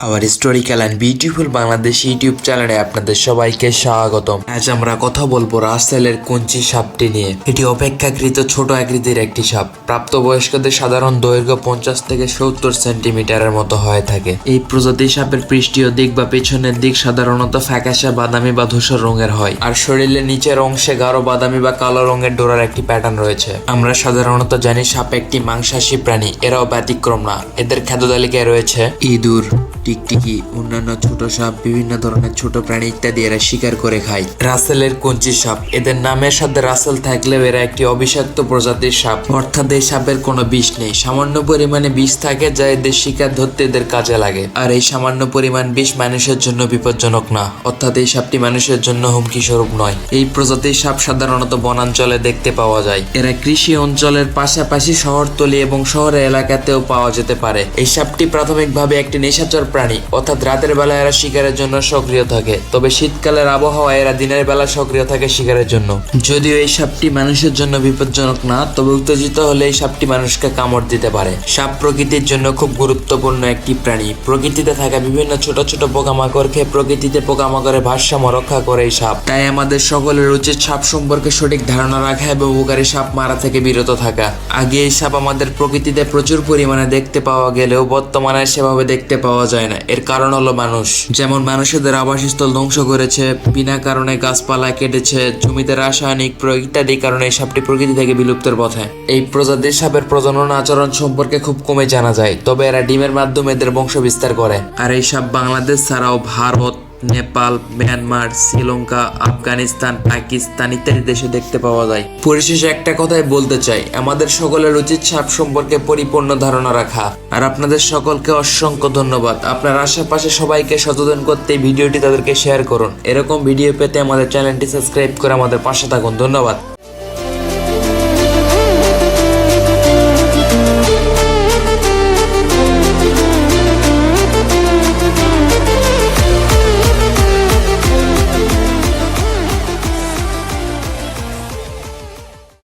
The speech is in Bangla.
Hour historical and beautiful Bangladesh YouTube চ্যানেলে আপনাদের সবাইকে স্বাগতম। আজ আমরা কথা বলবো রাসেলের কঞ্চি সাপটি নিয়ে। এটি অপেক্ষাকৃত ছোট আকৃতির একটি সাপ। প্রাপ্তবয়স্কদের সাধারণ দৈর্ঘ্য 50 থেকে 70 সেন্টিমিটারের মতো হয়ে থাকে। এই প্রজাতির সাপের পৃষ্ঠীয় দিক বা পেছনের দিক সাধারণত ফ্যাকাশে বাদামি বা ধূসর রঙের হয়, আর শরীরের নিচের অংশে গাঢ় বাদামি বা কালো রঙের ডোরার একটি প্যাটার্ন রয়েছে। আমরা সাধারণত জানি সাপ একটি মাংসাশী প্রাণী, এরাও ব্যতিক্রম না। এদের খাদ্য তালিকায় রয়েছে ইঁদুর, টিকটিকি, অন্যান্য ছোট সাপ, বিভিন্ন ধরনের ছোট প্রাণী ইত্যাদি এরা শিকার করে খায়। রাসেলের কঞ্চি সাপ, এদের নামের সাথে রাসেল থাকলেও এরা একটি অবিষাক্ত প্রজাতির সাপ, অর্থাৎ এই সাপের কোনো বিষ নেই। সামান্য পরিমাণে বিষ থাকে যা এদের শিকার ধরতে এদের কাজে লাগে, আর এই সামান্য পরিমাণ বিষ মানুষের জন্য বিপজ্জনক না, অর্থাৎ এই সাপটি মানুষের জন্য হুমকি স্বরূপ নয়। এই প্রজাতির সাপ সাধারণত বনাঞ্চলে দেখতে পাওয়া যায়। এরা কৃষি অঞ্চলের পাশাপাশি শহরতলি এবং শহরের এলাকাতেও পাওয়া যেতে পারে। এই সাপটি প্রাথমিকভাবে একটি নিশাচর প্রাণী, অর্থাৎ রাতের বেলা এরা শিকারের জন্য সক্রিয় থাকে, তবে শীতকালের আবহাওয়ায় এরা দিনের বেলা সক্রিয় থাকে শিকারের জন্য। যদিও এই সাপটি মানুষের জন্য বিপজ্জনক না, তবে উত্তেজিত হলে এই সাপটি মানুষকে কামড় দিতে পারে। সাপ প্রকৃতির জন্য খুব গুরুত্বপূর্ণ একটি প্রাণী। প্রকৃতিতে থাকা বিভিন্ন ছোট ছোট পোকামাকড় খেয়ে প্রকৃতিতে পোকামাকড়ের ভারসাম্য রক্ষা করে এই সাপ। তাই আমাদের সকলের উচিত সাপ সম্পর্কে সঠিক ধারণা রাখা এবং উপকারী সাপ মারা থেকে বিরত থাকা। আগে এই সাপ আমাদের প্রকৃতিতে প্রচুর পরিমাণে দেখতে পাওয়া গেলেও বর্তমানে সেভাবে দেখতে পাওয়া যায় না। এর কারণ হলো মানুষ, যেমন মানুষদের আবাসস্থল ধ্বংস করেছে, বিনা কারণে গাছপালা কেটেছে, জমিতে রাসায়নিক প্রয়োগ ইত্যাদি কারণে এই সাপটি প্রকৃতি থেকে বিলুপ্তের পথে। এই প্রজাতির সাপের প্রজনন আচরণ সম্পর্কে খুব কমে জানা যায়, তবে এরা ডিমের মাধ্যমে এদের বংশ বিস্তার করে। আর এই সাপ বাংলাদেশ ছাড়াও ভারত, নেপাল, মিয়ানমার, শ্রীলঙ্কা, আফগানিস্তান, পাকিস্তান ইত্যাদি দেশে দেখতে পাওয়া যায়। পরিশেষে একটা কথাই বলতে চাই, আমাদের সকলের উচিত সাপ সম্পর্কে পরিপূর্ণ ধারণা রাখা। আর আপনাদের সকলকে অসংখ্য ধন্যবাদ। আপনার আশেপাশে সবাইকে সচেতন করতে এই ভিডিওটি তাদেরকে শেয়ার করুন। এরকম ভিডিও পেতে আমাদের চ্যানেলটি সাবস্ক্রাইব করে আমাদের পাশে থাকুন। ধন্যবাদ।